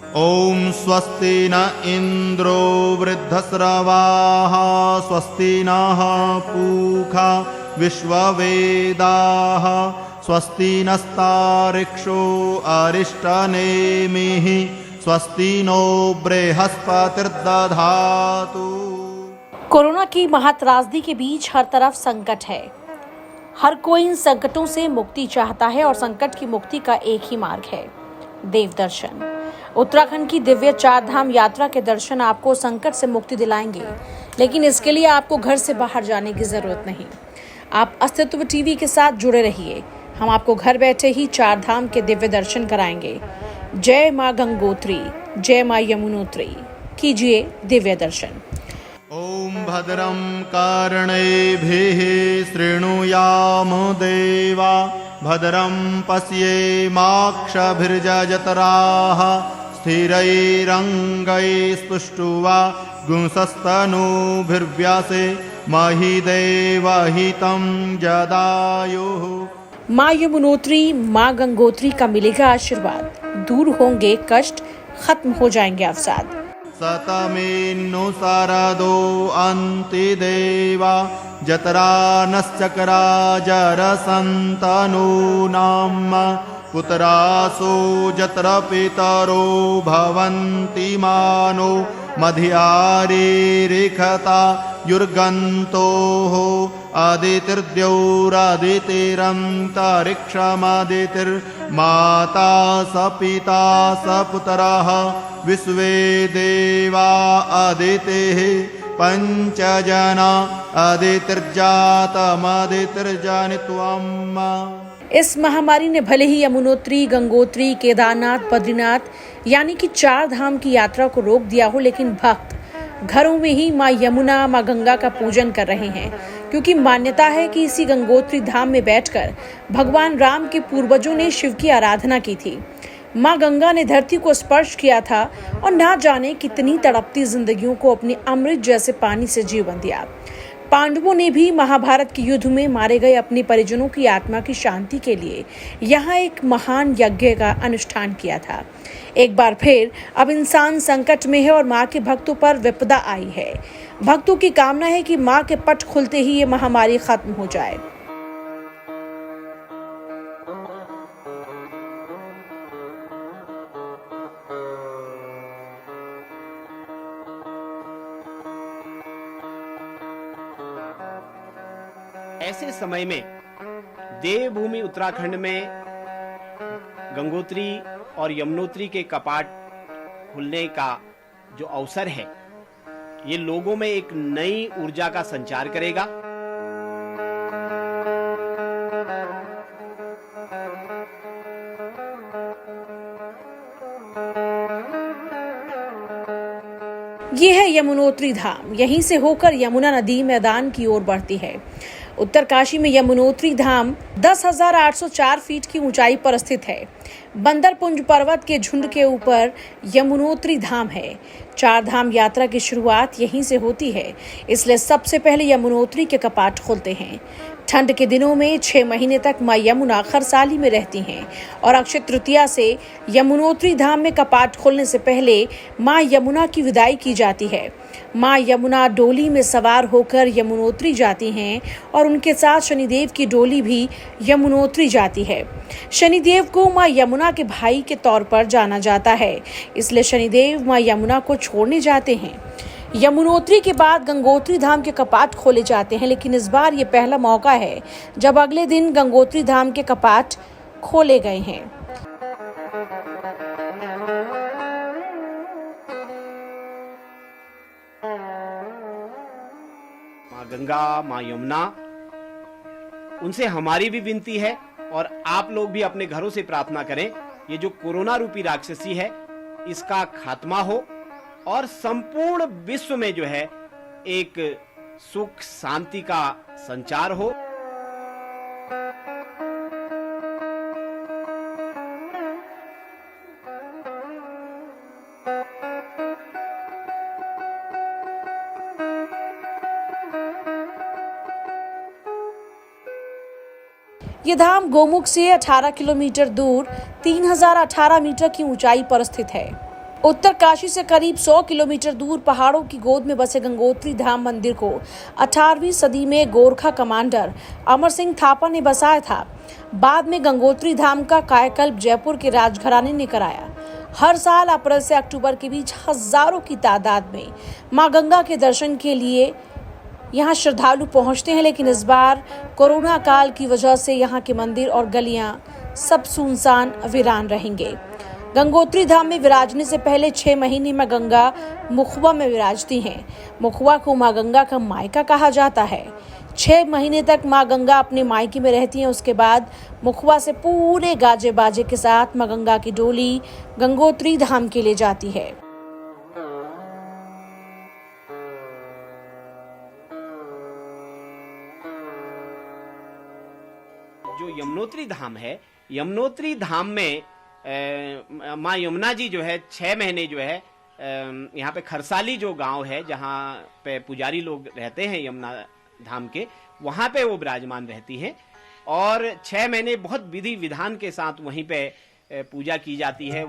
ॐ स्वस्ति न इन्द्रो वृद्धस्रवाः स्वस्ति नः पूषा विश्ववेदाः स्वस्ति नस्तार्क्ष्यो अरिष्टनेमिः स्वस्ति नो बृहस्पतिर्दधातु। कोरोना की महात्रासदी के बीच हर तरफ संकट है। हर कोई इन संकटों से मुक्ति चाहता है और संकट की मुक्ति का एक ही मार्ग है, देव दर्शन। उत्तराखंड की दिव्य चार धाम यात्रा के दर्शन आपको संकट से मुक्ति दिलाएंगे, लेकिन इसके लिए आपको घर से बाहर जाने की जरूरत नहीं। आप अस्तित्व टीवी के साथ जुड़े रहिए। हम आपको घर बैठे ही चार धाम के दिव्य दर्शन कराएंगे। जय माँ गंगोत्री, जय माँ यमुनोत्री। कीजिए दिव्य दर्शन। ॐ भद्रं कर्णेभिः शृणुयाम देवा भद्रं पश्येमाक्षभिर्यजत्राः स्थिरैरङ्गैस्तुष्ट्वा गुंसस्तनूभिर्व्यासे महिदेवहितं जदायुः। माँ यमुनोत्री, माँ गंगोत्री का मिलेगा आशीर्वाद। दूर होंगे कष्ट, खत्म हो जाएंगे अवसाद। सतमेन्नु शारदो अन्तिदेवा जतरा नश्चक्रा जरसन्तनूनां पुत्रासो जत्र पितरो भवन्ति मानो मध्यारीरिखता युर्गन्तोः आदितिर्द्यौरादितिरन्तरिक्षमादितिर्माता स पिता स पुत्रः विश्वे देवा अदितेः पंचजना अदितिर्जातमदितिर्जनित्वम्। इस महामारी ने भले ही यमुनोत्री, गंगोत्री, केदारनाथ, बद्रीनाथ यानी कि चार धाम की यात्रा को रोक दिया हो, लेकिन भक्त घरों में ही माँ यमुना, माँ गंगा का पूजन कर रहे हैं, क्योंकि मान्यता है कि इसी गंगोत्री धाम में बैठकर भगवान राम के पूर्वजों ने शिव की आराधना की थी। माँ गंगा ने धरती को स्पर्श किया था और ना जाने कितनी तड़पती जिंदगियों को अपने अमृत जैसे पानी से जीवन दिया। पांडवों ने भी महाभारत के युद्ध में मारे गए अपने परिजनों की आत्मा की शांति के लिए यहाँ एक महान यज्ञ का अनुष्ठान किया था। एक बार फिर अब इंसान संकट में है और माँ के भक्तों पर विपदा आई है। भक्तों की कामना है कि माँ के पट खुलते ही ये महामारी खत्म हो जाए। ऐसे समय में देवभूमि उत्तराखंड में गंगोत्री और यमुनोत्री के कपाट खुलने का जो अवसर है, ये लोगों में एक नई ऊर्जा का संचार करेगा। ये है यमुनोत्री धाम। यहीं से होकर यमुना नदी मैदान की ओर बढ़ती है। उत्तरकाशी में यमुनोत्री धाम 10,804 फीट की ऊंचाई पर स्थित है। बंदरपुंज पर्वत के झुंड के ऊपर यमुनोत्री धाम है। चार धाम यात्रा की शुरुआत यहीं से होती है, इसलिए सबसे पहले यमुनोत्री के कपाट खुलते हैं। ठंड के दिनों में 6 महीने तक माँ यमुना खरसाली में रहती हैं और अक्षय तृतीया से यमुनोत्री धाम में कपाट खोलने से पहले माँ यमुना की विदाई की जाती है। माँ यमुना डोली में सवार होकर यमुनोत्री जाती हैं और उनके साथ शनिदेव की डोली भी यमुनोत्री जाती है। शनिदेव को माँ यमुना के भाई के तौर पर जाना जाता है, इसलिए शनिदेव माँ यमुना को छोड़ने जाते हैं। यमुनोत्री के बाद गंगोत्री धाम के कपाट खोले जाते हैं, लेकिन इस बार ये पहला मौका है जब अगले दिन गंगोत्री धाम के कपाट खोले गए हैं। माँ गंगा, माँ यमुना, उनसे हमारी भी विनती है और आप लोग भी अपने घरों से प्रार्थना करें, ये जो कोरोना रूपी राक्षसी है इसका खात्मा हो और संपूर्ण विश्व में जो है एक सुख शांति का संचार हो। ये धाम गोमुख से 18 किलोमीटर दूर 3018 मीटर की ऊंचाई पर स्थित है। उत्तरकाशी से करीब 100 किलोमीटर दूर पहाड़ों की गोद में बसे गंगोत्री धाम मंदिर को 18वीं सदी में गोरखा कमांडर अमर सिंह थापा ने बसाया था। बाद में गंगोत्री धाम का कायाकल्प जयपुर के राजघराने ने कराया। हर साल अप्रैल से अक्टूबर के बीच हजारों की तादाद में मां गंगा के दर्शन के लिए यहां श्रद्धालु पहुंचते हैं, लेकिन इस बार कोरोना काल की वजह से यहां के मंदिर और गलियां सब सुनसान वीरान रहेंगे। गंगोत्री धाम में विराजने से पहले 6 महीने मां गंगा मुखबा में विराजती हैं। मुखबा को मां गंगा का मायका कहा जाता है। 6 महीने तक मां गंगा अपने मायके में रहती हैं। उसके बाद मुखबा से पूरे गाजे बाजे के साथ मां गंगा की डोली गंगोत्री धाम के लिए जाती है। जो यमुनोत्री धाम है, यमुनोत्री धाम में माँ यमुना जी जो है 6 महीने जो है यहाँ पे खरसाली जो गांव है जहाँ पे पुजारी लोग रहते हैं यमुना धाम के, वहाँ पे वो विराजमान रहती हैं और 6 महीने बहुत विधि विधान के साथ वहीं पे पूजा की जाती है।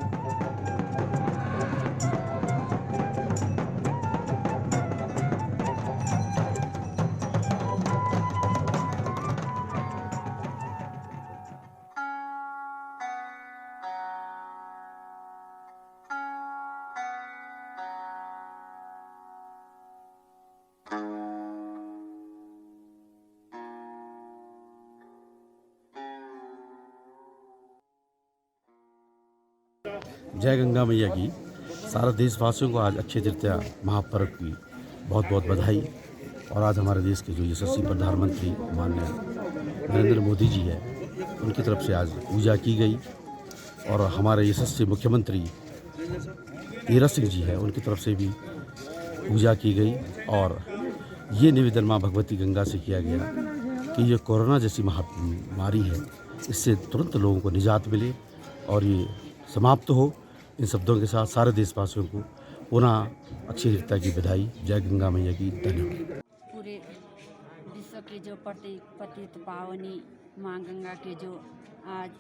जय गंगा मैया की। सारे देशवासियों को आज अक्षय तृतीया महापर्व की बहुत बहुत बधाई। और आज हमारे देश के जो यशस्वी प्रधानमंत्री माननीय नरेंद्र मोदी जी है, उनकी तरफ से आज पूजा की गई और हमारे यशस्वी मुख्यमंत्री तीरथ सिंह जी है, उनकी तरफ से भी पूजा की गई। और ये निवेदन माँ भगवती गंगा से किया गया कि ये कोरोना जैसी महामारी है, इससे तुरंत लोगों को निजात मिले और ये समाप्त हो। इन शब्दों के साथ सारे देशवासियों को पुनः अक्षय तृतीया की बधाई। जय गंगा मैया की। धन्यवाद। पूरे विश्व के जो पतित पावनी माँ गंगा के जो आज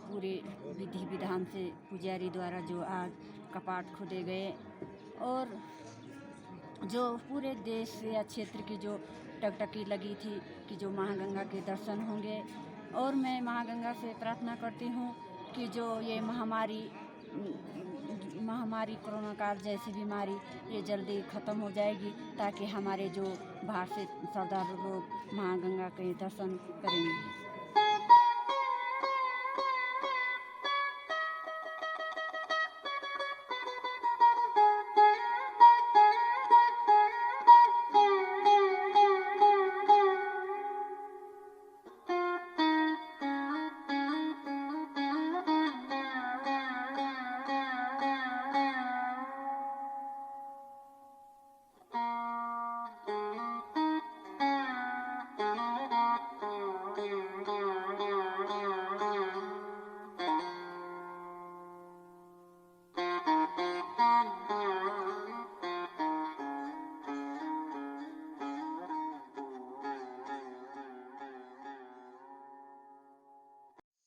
पूरे विधि विधान से पुजारी द्वारा जो आज कपाट खोदे गए और जो पूरे देश या क्षेत्र की जो टकटकी लगी थी कि जो माँ गंगा के दर्शन होंगे। और मैं माँ गंगा से प्रार्थना करती हूँ कि जो ये महामारी कोरोना काल जैसी बीमारी ये जल्दी ख़त्म हो जाएगी, ताकि हमारे जो बाहर से श्रद्धालु लोग माँ गंगा के दर्शन करेंगे।